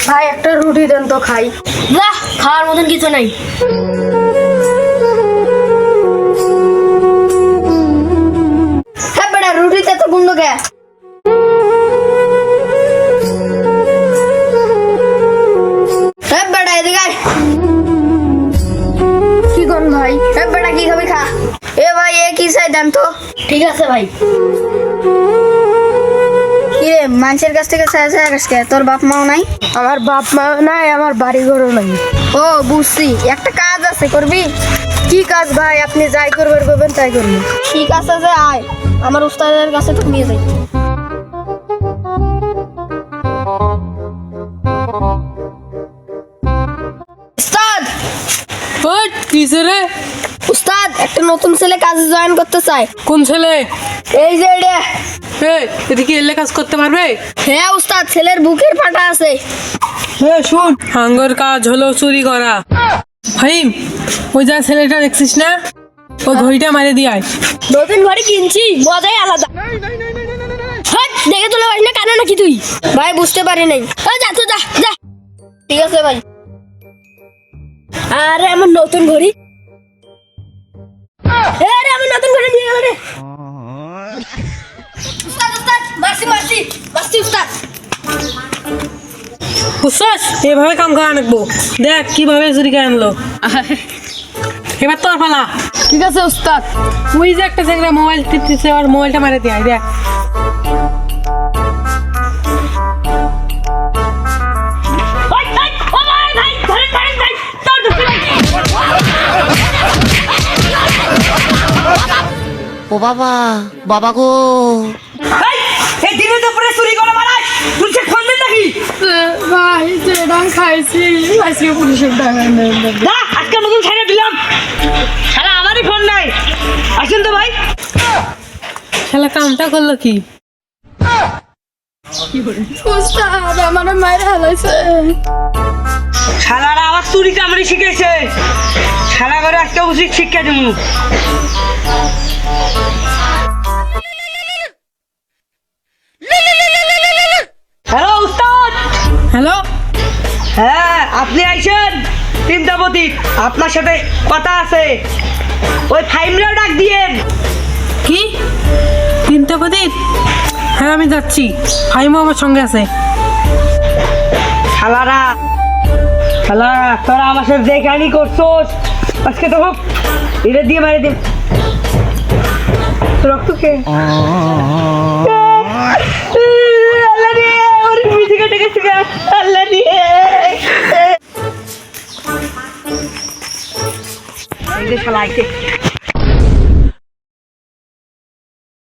ভাই একটা রুটি দেন তো খাই। না, খাওয়ার মতন কিছু নাই। হ্যাঁ বেটা, রুটিতে তো গুন্ড কে? হ্যাঁ বেটা, এদিকে আয়। কি কোন ভাই? হ্যাঁ বেটা, কি খাবি খা। এ ভাই, এ কি চাই দেন তো। ঠিক আছে ভাই। কি রে, মানুষের কাছ থেকে চাই চাই আসকে? তোর বাপ মাও নাই? আমার বাপ মা নাই, আমার বাড়ি ঘরও নাই। ও বুঝছি, একটা কাজ আছে, করবি? কি কাজ ভাই? আপনি যাই করবেন তাই করবো। ঠিক আছে যে আয়, আমার উস্তাদের কাছে তো নিয়ে যাই। উস্তাদ, কিসে রে? উস্তাদ, একটা নতুন ছেলে কাজে জয়েন করতে চায়। কোন ছেলে? এই যে এটা। এদিকে এলে কাজ করতে পারবে? হ্যাঁ উস্তাদ, ছেলের বুকের ফাটা আছে। শুন, হাঙ্গর কাজ হলো চুরি করা। ফাহিম, ওই যা ছেলেটা দেখছিস না, ওই ঘড়িটা মারে দিয়ে আয়। নতুন ঘড়ি কিনছি, মজাই আলাদা। হট, দেখে তোলা পারিস না কানে নাকি তুই? ভাই বুঝতে পারি নাই। যা তো যা যা। ঠিক আছে ভাই। আরে আমার নতুন ঘড়ি। আরে আমার নতুন ঘড়ি নিয়ে গেল রে। উস্তাদ উস্তাদ, মারছি মারছি মারছি উস্তাদ। বুঝছস, এভাবে কাম করা আনবো। দেখ কিভাবে চুরি করে আনলো। এবার তোর পালা। ঠিক আছে উস্তাদ। ওই যে একটা ছেলে মোবাইল টিপতেছে, আর মোবাইলটা মারে দিয়ে আয়। দেখ ওই ভাই, ও ভাই ভাই, ধরেন ভাই, তোর দুঃখ নাই। ও বাবা, বাবা গো। এই দিনে দুপুরে চুরি করে মারাই, পুলিশে ফোন দেন নাকি? ভাই যেটা খাইছি আজকে পুলিশের টাকা নেই। না, আজকে নতুন ছেড়ে দিলাম। শালা আমারই ফোন নাই। আসেন তো ভাই। শালা কামটা করলো কি? উস্তাদ আমার মায়ের হালাইছে। শালারা আবার চুরি কামড়ি শিখেছে। শালা করে আজকে উচিত শিক্ষা দেবো। হ্যালো উস্তাদ। হ্যালো, হ্যাঁ আপনি আইছেন চিন্তাপতি, আপনার সাথে কথা আছে। ওই ফাইমরাও ডাক দিয়েন। কি চিন্তা প্রদীপ? হ্যাঁ আমি যাচ্ছি, ফাইমও আমার সঙ্গে আছে। শালারা শালারা তোরা আমার সাথে যে কাহিনী করছোস, আজকে তো হোক এটা দিয়ে মারি দিন। রক্তকে আল্লাহ রে, ওর মিছে কেটে গেছে গা। আল্লাহ রে, এই যে শালা আইছে।